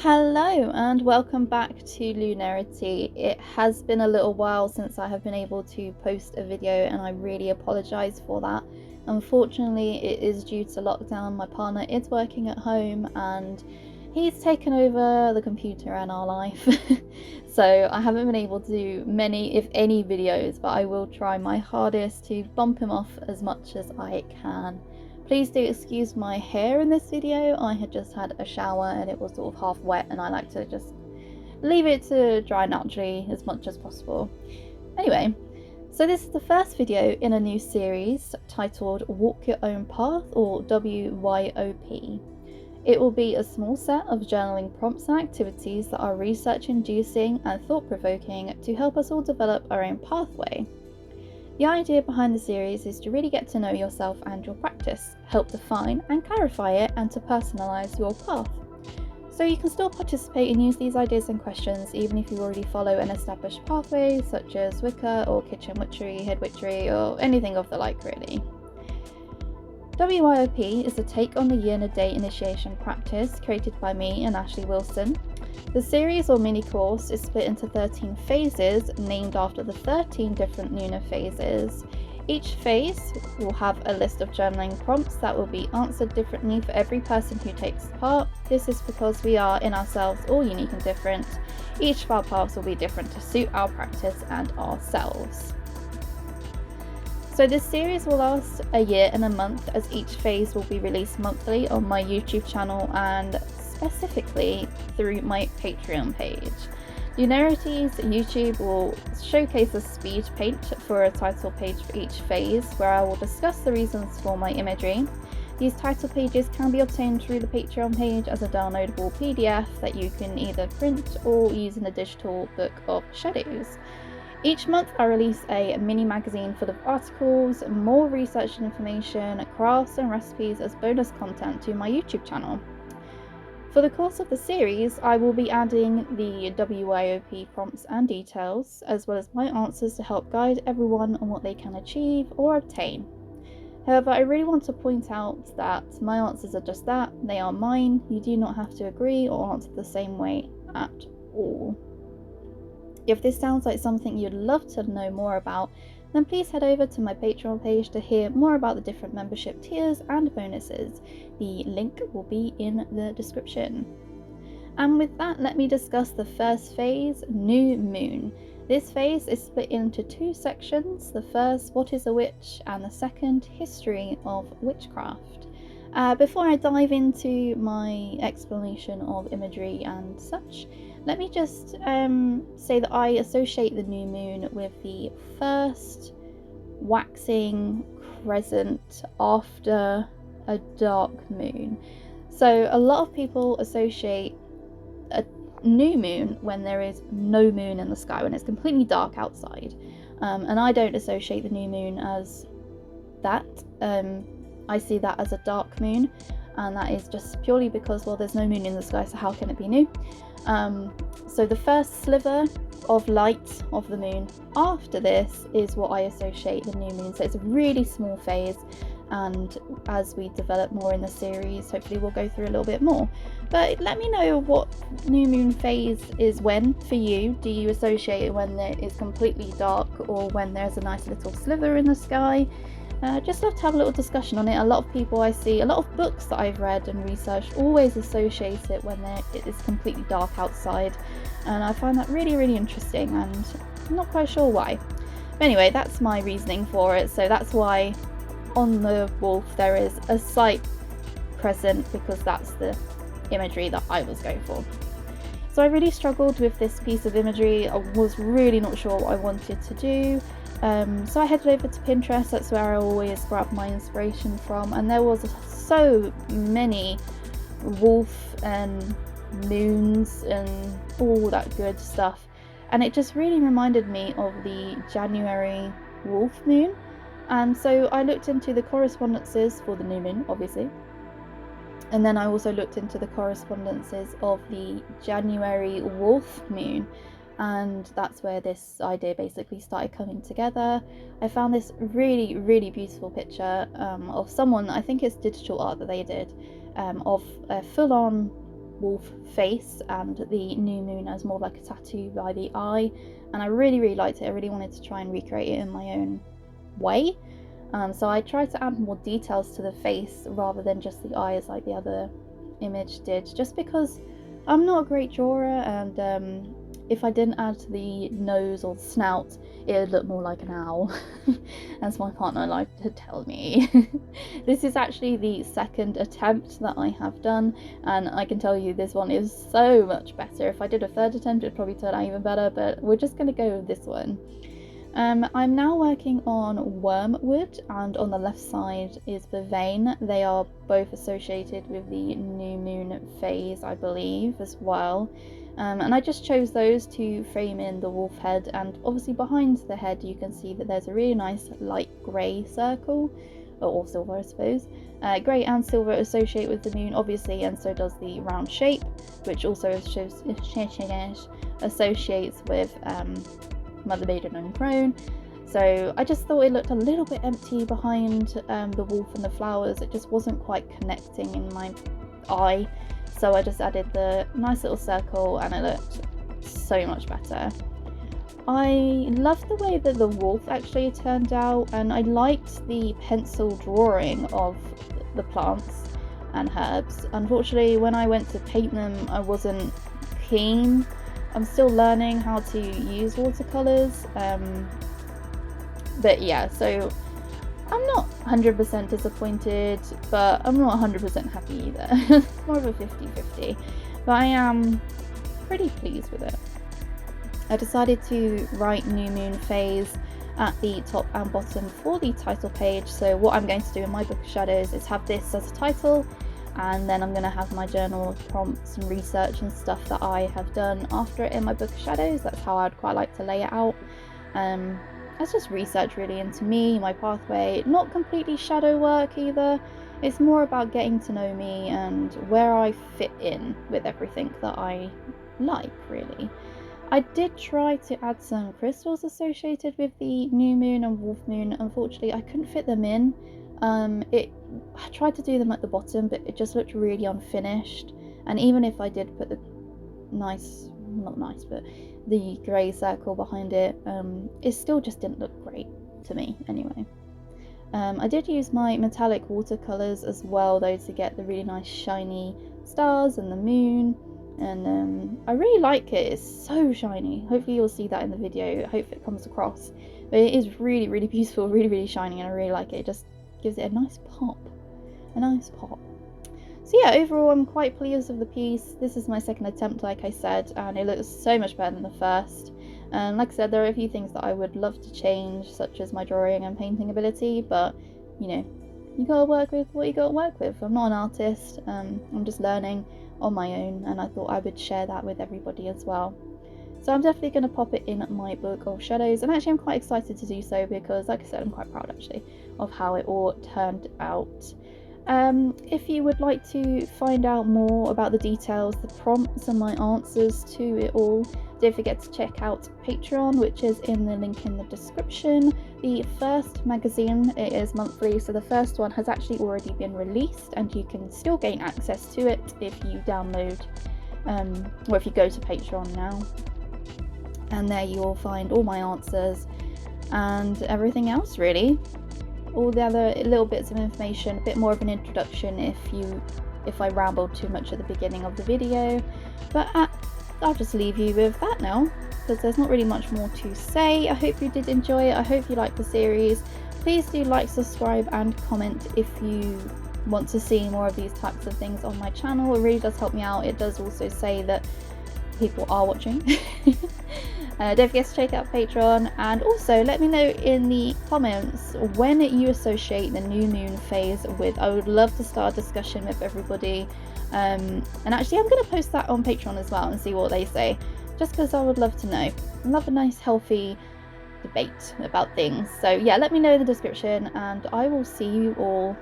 Hello and welcome back to Lunarity. It has been a little while since I have been able to post a video and I really apologise for that. Unfortunately, it is due to lockdown. My partner is working at home and he's taken over the computer and our life. So I haven't been able to do many, if any, videos, but I will try my hardest to bump him off as much as I can. Please do excuse my hair in this video. I had just had a shower and it was sort of half wet and I like to just leave it to dry naturally as much as possible. Anyway, so this is the first video in a new series titled Walk Your Own Path, or WYOP. It will be a small set of journaling prompts and activities that are research inducing and thought-provoking to help us all develop our own pathway. The idea behind the series is to really get to know yourself and your practice, help define and clarify it, and to personalise your path. So you can still participate and use these ideas and questions even if you already follow an established pathway such as Wicca or Kitchen Witchery, Head Witchery, or anything of the like really. WYOP is a take on the year and a day initiation practice created by me and Ashley Wilson. The series or mini course is split into 13 phases named after the 13 different lunar phases. Each phase will have a list of journaling prompts that will be answered differently for every person who takes part. This is because we are in ourselves all unique and different. Each of our paths will be different to suit our practice and ourselves. So this series will last a year and a month, as each phase will be released monthly on my YouTube channel and specifically through my Patreon page. Lunarity's YouTube will showcase a speed paint for a title page for each phase, where I will discuss the reasons for my imagery. These title pages can be obtained through the Patreon page as a downloadable PDF that you can either print or use in a digital book of shadows. Each month I release a mini magazine full of articles, more research and information, crafts and recipes as bonus content to my YouTube channel. For the course of the series, I will be adding the WYOP prompts and details, as well as my answers to help guide everyone on what they can achieve or obtain. However, I really want to point out that my answers are just that, they are mine. You do not have to agree or answer the same way at all. If this sounds like something you'd love to know more about, then please head over to my Patreon page to hear more about the different membership tiers and bonuses. The link will be in the description. And with that, let me discuss the first phase, New Moon. This phase is split into two sections. The first, What is a Witch? And the second, History of Witchcraft. Before I dive into my explanation of imagery and such, let me just say that I associate the new moon with the first waxing crescent after a dark moon. So a lot of people associate a new moon when there is no moon in the sky, when it's completely dark outside. And I don't associate the new moon as that. I see that as a dark moon, and that is just purely because, well, there's no moon in the sky, so how can it be new? So the first sliver of light of the moon after this is what I associate the new moon. So it's a really small phase, and as we develop more in the series, hopefully we'll go through a little bit more. But let me know what new moon phase is when for you. Do you associate it when it is completely dark, or when there's a nice little sliver in the sky? Just love to have a little discussion on it. A lot of people I see, a lot of books that I've read and researched always associate it when it is completely dark outside, and I find that really, really interesting, and I'm not quite sure why. But anyway, that's my reasoning for it. So that's why on the wolf there is a slight crescent, because that's the imagery that I was going for. So I really struggled with this piece of imagery. I was really not sure what I wanted to do. So I headed over to Pinterest. That's where I always grab my inspiration from, and there was so many wolf and moons and all that good stuff, and it just really reminded me of the January wolf moon. And so I looked into the correspondences for the new moon, obviously, and then I also looked into the correspondences of the January wolf moon, and that's where this idea basically started coming together. I found this really, really beautiful picture of someone, I think it's digital art that they did, of a full-on wolf face and the new moon as more like a tattoo by the eye, and I really liked it. I really wanted to try and recreate it in my own way. So I tried to add more details to the face rather than just the eyes like the other image did, just because I'm not a great drawer, and if I didn't add the nose or the snout, it would look more like an owl, as my partner liked to tell me. This is actually the second attempt that I have done, and I can tell you this one is so much better. If I did a third attempt, it'd probably turn out even better, but we're just going to go with this one. I'm now working on wormwood, and on the left side is vervain. They are both associated with the new moon phase, I believe, as well. And I just chose those to frame in the wolf head, and obviously behind the head you can see that there's a really nice light grey circle, or silver I suppose. Grey and silver associate with the moon obviously, and so does the round shape, which also associates with Mother, Maiden and Crone. So I just thought it looked a little bit empty behind the wolf and the flowers. It just wasn't quite connecting in my eye, so I just added the nice little circle and it looked so much better. I loved the way that the wolf actually turned out, and I liked the pencil drawing of the plants and herbs. Unfortunately, when I went to paint them, I wasn't keen. I'm still learning how to use watercolors, but yeah, so I'm not 100% disappointed, but I'm not 100% happy either. It's more of a 50-50, but I am pretty pleased with it. I decided to write new moon phase at the top and bottom for the title page, so what I'm going to do in my book of shadows is have this as a title, and then I'm going to have my journal prompts and research and stuff that I have done after it in my book of shadows. That's how I'd quite like to lay it out. That's just research really into me, my pathway, not completely shadow work either. It's more about getting to know me and where I fit in with everything that I like, really. I did try to add some crystals associated with the new moon and wolf moon. Unfortunately, I couldn't fit them in. I tried to do them at the bottom, but it just looked really unfinished, and even if I did put the the grey circle behind it, it still just didn't look great to me anyway. I did use my metallic watercolours as well though to get the really nice shiny stars and the moon, and I really like it. It's so shiny. Hopefully you'll see that in the video. I hope it comes across, but it is really beautiful, really shiny, and I really like it. It just gives it a nice pop. So yeah, overall I'm quite pleased with the piece. This is my second attempt, like I said, and it looks so much better than the first. And like I said, there are a few things that I would love to change, such as my drawing and painting ability, but you know, you gotta work with what you gotta work with. I'm not an artist, I'm just learning on my own, and I thought I would share that with everybody as well. So I'm definitely going to pop it in my book of shadows, and actually I'm quite excited to do so because, like I said, I'm quite proud actually of how it all turned out. If you would like to find out more about the details, the prompts and my answers to it all, don't forget to check out Patreon, which is in the link in the description. The first magazine, it is monthly, so the first one has actually already been released and you can still gain access to it if you download or if you go to Patreon now. And there you will find all my answers and everything else really. All the other little bits of information, a bit more of an introduction if I rambled too much at the beginning of the video. But I'll just leave you with that now, because there's not really much more to say. I hope you did enjoy it. I hope you liked the series. Please do like, subscribe and comment if you want to see more of these types of things on my channel. It really does help me out. It does also say that people are watching. Don't forget to check out Patreon, and also let me know in the comments when you associate the new moon phase with. I would love to start a discussion with everybody, and actually I'm going to post that on Patreon as well and see what they say, just because I would love to know. I love a nice healthy debate about things. So yeah, let me know in the description, and I will see you all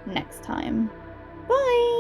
next time. Bye!